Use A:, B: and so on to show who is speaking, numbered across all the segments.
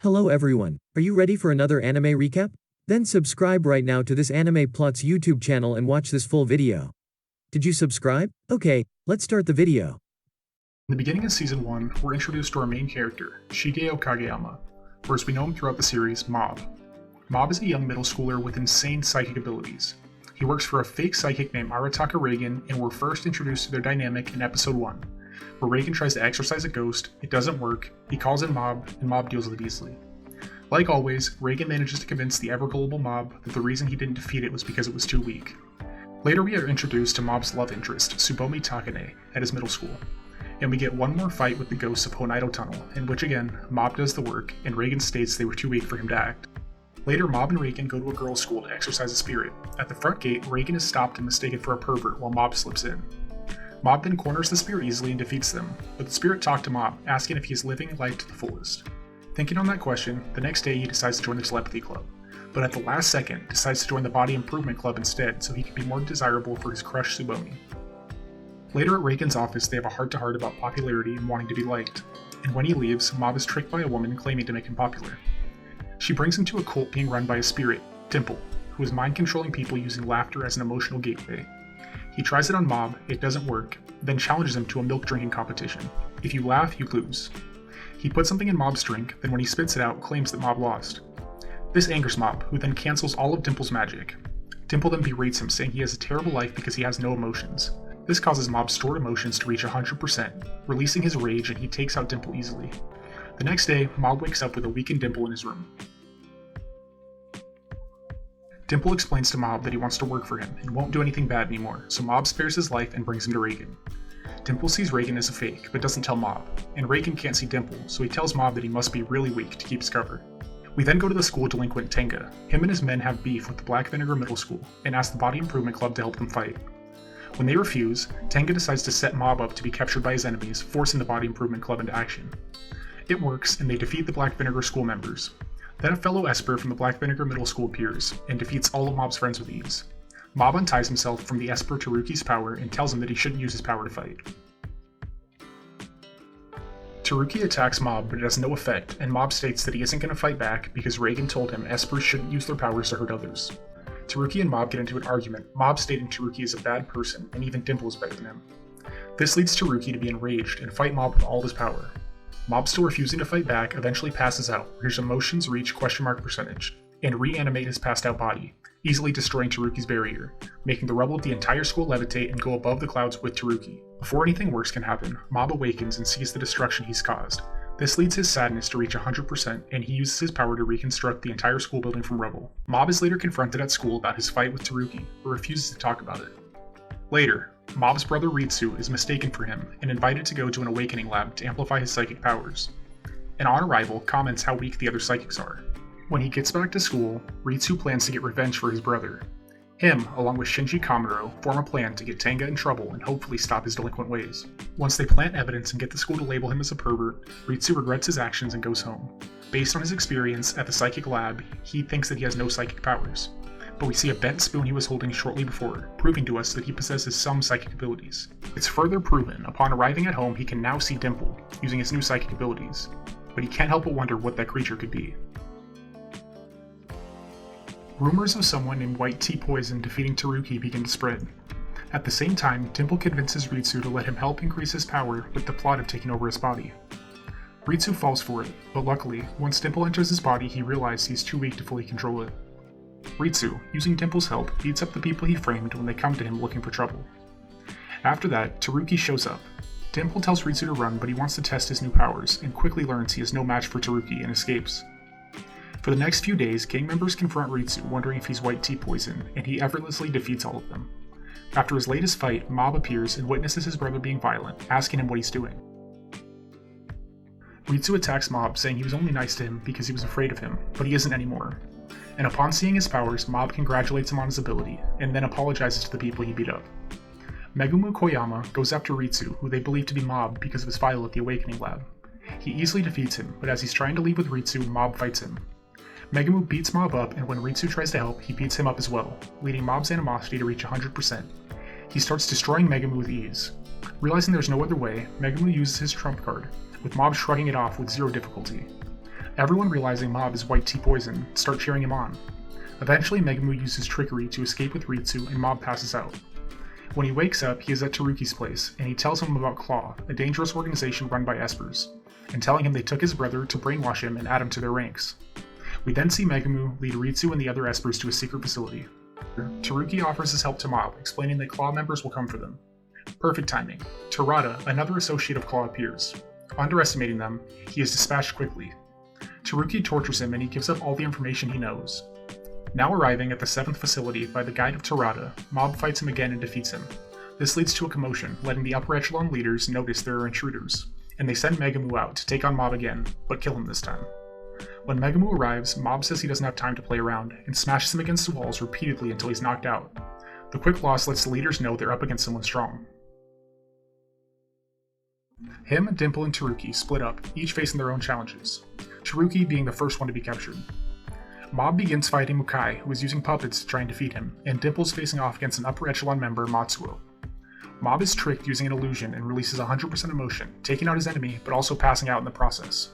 A: Hello everyone, are you ready for another anime recap? Then subscribe right now to this Anime Plots YouTube channel and watch this full video. Did you subscribe? Okay, let's start the video.
B: In the beginning of Season 1, we're introduced to our main character, Shigeo Kageyama, or as we know him throughout the series, Mob. Mob is a young middle schooler with insane psychic abilities. He works for a fake psychic named Arataka Reagan, and we're first introduced to their dynamic in Episode 1, where Reagan tries to exorcise a ghost, it doesn't work, he calls in Mob, and Mob deals with it easily. Like always, Reagan manages to convince the ever-gullible Mob that the reason he didn't defeat it was because it was too weak. Later we are introduced to Mob's love interest, Tsubomi Takane, at his middle school, and we get one more fight with the ghosts of Honaido Tunnel, in which again, Mob does the work, and Reagan states they were too weak for him to act. Later, Mob and Reagan go to a girls' school to exorcise a spirit. At the front gate, Reagan is stopped and mistaken for a pervert while Mob slips in. Mob then corners the spirit easily and defeats them, but the spirit talked to Mob, asking if he is living life to the fullest. Thinking on that question, the next day he decides to join the telepathy club, but at the last second decides to join the body improvement club instead so he can be more desirable for his crush Tsubomi. Later at Reagan's office, they have a heart-to-heart about popularity and wanting to be liked, and when he leaves, Mob is tricked by a woman claiming to make him popular. She brings him to a cult being run by a spirit, Dimple, who is mind-controlling people using laughter as an emotional gateway. He tries it on Mob, it doesn't work, then challenges him to a milk drinking competition. If you laugh, you lose. He puts something in Mob's drink, then when he spits it out, claims that Mob lost. This angers Mob, who then cancels all of Dimple's magic. Dimple then berates him, saying he has a terrible life because he has no emotions. This causes Mob's stored emotions to reach 100%, releasing his rage, and he takes out Dimple easily. The next day, Mob wakes up with a weakened Dimple in his room. Dimple explains to Mob that he wants to work for him and won't do anything bad anymore, so Mob spares his life and brings him to Reagan. Dimple sees Reagan as a fake, but doesn't tell Mob, and Reagan can't see Dimple, so he tells Mob that he must be really weak to keep his cover. We then go to the school delinquent Tenga. Him and his men have beef with the Black Vinegar Middle School, and ask the Body Improvement Club to help them fight. When they refuse, Tenga decides to set Mob up to be captured by his enemies, forcing the Body Improvement Club into action. It works, and they defeat the Black Vinegar School members. Then a fellow Esper from the Black Vinegar Middle School appears, and defeats all of Mob's friends with ease. Mob unties himself from the Esper Taruki's power and tells him that he shouldn't use his power to fight. Taruki attacks Mob, but it has no effect, and Mob states that he isn't going to fight back because Reagan told him Espers shouldn't use their powers to hurt others. Taruki and Mob get into an argument, Mob stating Taruki is a bad person, and even Dimple is better than him. This leads Taruki to be enraged and fight Mob with all his power. Mob, still refusing to fight back, eventually passes out, where his emotions reach %, and reanimate his passed out body, easily destroying Taruki's barrier, making the rubble of the entire school levitate and go above the clouds with Taruki. Before anything worse can happen, Mob awakens and sees the destruction he's caused. This leads his sadness to reach 100%, and he uses his power to reconstruct the entire school building from rubble. Mob is later confronted at school about his fight with Taruki, but refuses to talk about it. Later, Mob's brother Ritsu is mistaken for him and invited to go to an awakening lab to amplify his psychic powers, and on arrival comments how weak the other psychics are. When he gets back to school, Ritsu plans to get revenge for his brother. Him, along with Shinji Kamuro, form a plan to get Tenga in trouble and hopefully stop his delinquent ways. Once they plant evidence and get the school to label him as a pervert, Ritsu regrets his actions and goes home. Based on his experience at the psychic lab, he thinks that he has no psychic powers. But we see a bent spoon he was holding shortly before, proving to us that he possesses some psychic abilities. It's further proven upon arriving at home he can now see Dimple, using his new psychic abilities, but he can't help but wonder what that creature could be. Rumors of someone named White Tea Poison defeating Taruki begin to spread. At the same time, Dimple convinces Ritsu to let him help increase his power with the plot of taking over his body. Ritsu falls for it, but luckily, once Dimple enters his body he realizes he's too weak to fully control it. Ritsu, using Dimple's help, beats up the people he framed when they come to him looking for trouble. After that, Taruki shows up. Dimple tells Ritsu to run, but he wants to test his new powers, and quickly learns he is no match for Taruki and escapes. For the next few days, gang members confront Ritsu, wondering if he's White Tea Poison, and he effortlessly defeats all of them. After his latest fight, Mob appears and witnesses his brother being violent, asking him what he's doing. Ritsu attacks Mob, saying he was only nice to him because he was afraid of him, but he isn't anymore. And upon seeing his powers, Mob congratulates him on his ability, and then apologizes to the people he beat up. Megumu Koyama goes after Ritsu, who they believe to be Mob because of his file at the Awakening Lab. He easily defeats him, but as he's trying to leave with Ritsu, Mob fights him. Megumu beats Mob up, and when Ritsu tries to help, he beats him up as well, leading Mob's animosity to reach 100%. He starts destroying Megumu with ease. Realizing there's no other way, Megumu uses his trump card, with Mob shrugging it off with zero difficulty. Everyone realizing Mob is white tea poison start cheering him on. Eventually Megumu uses trickery to escape with Ritsu and Mob passes out. When he wakes up, he is at Taruki's place, and he tells him about Claw, a dangerous organization run by espers, and telling him they took his brother to brainwash him and add him to their ranks. We then see Megumu lead Ritsu and the other espers to a secret facility. Taruki offers his help to Mob, explaining that Claw members will come for them. Perfect timing. Tarada, another associate of Claw, appears. Underestimating them, he is dispatched quickly. Taruki tortures him and he gives up all the information he knows. Now arriving at the 7th facility by the guide of Tarada, Mob fights him again and defeats him. This leads to a commotion, letting the upper echelon leaders notice there are intruders, and they send Megumu out to take on Mob again, but kill him this time. When Megumu arrives, Mob says he doesn't have time to play around, and smashes him against the walls repeatedly until he's knocked out. The quick loss lets the leaders know they're up against someone strong. Him, Dimple, and Taruki split up, each facing their own challenges, Taruki being the first one to be captured. Mob begins fighting Mukai, who is using puppets to try and defeat him, and Dimple's facing off against an upper echelon member, Matsuo. Mob is tricked using an illusion and releases 100% emotion, taking out his enemy, but also passing out in the process.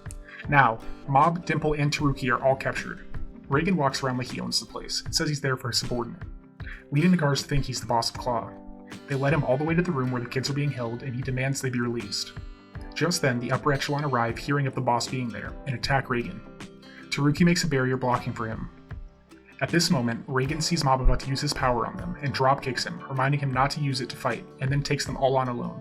B: Now, Mob, Dimple, and Taruki are all captured. Reigen walks around like he owns the place, and says he's there for his subordinate, leading the guards to think he's the boss of Claw. They let him all the way to the room where the kids are being held, and he demands they be released. Just then, the upper echelon arrive, hearing of the boss being there, and attack Reigen. Taruki makes a barrier blocking for him. At this moment, Reigen sees Mob about to use his power on them, and drop kicks him, reminding him not to use it to fight, and then takes them all on alone.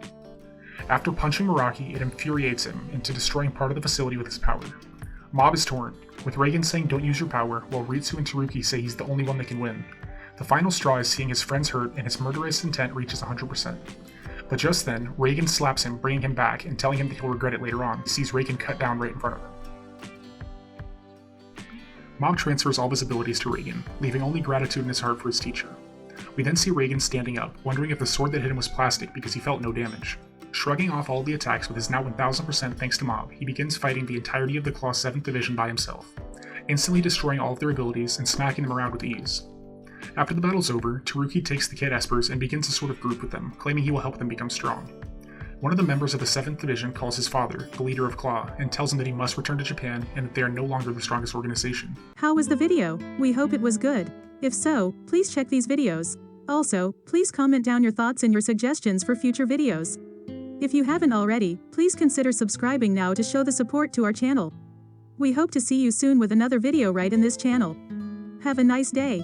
B: After punching Meraki, it infuriates him into destroying part of the facility with his power. Mob is torn, with Reigen saying don't use your power, while Ritsu and Taruki say he's the only one that can win. The final straw is seeing his friends hurt and his murderous intent reaches 100%. But just then, Reigen slaps him, bringing him back, and telling him that he'll regret it later on. He sees Reigen cut down right in front of him. Mob transfers all of his abilities to Reigen, leaving only gratitude in his heart for his teacher. We then see Reigen standing up, wondering if the sword that hit him was plastic because he felt no damage. Shrugging off all of the attacks with his now 1000% thanks to Mob, he begins fighting the entirety of the Claw 7th Division by himself, instantly destroying all of their abilities and smacking them around with ease. After the battle's over, Taruki takes the Kid Espers and begins a sort of group with them, claiming he will help them become strong. One of the members of the 7th Division calls his father, the leader of Claw, and tells him that he must return to Japan and that they are no longer the strongest organization.
C: How was the video? We hope it was good. If so, please check these videos. Also, please comment down your thoughts and your suggestions for future videos. If you haven't already, please consider subscribing now to show the support to our channel. We hope to see you soon with another video right in this channel. Have a nice day.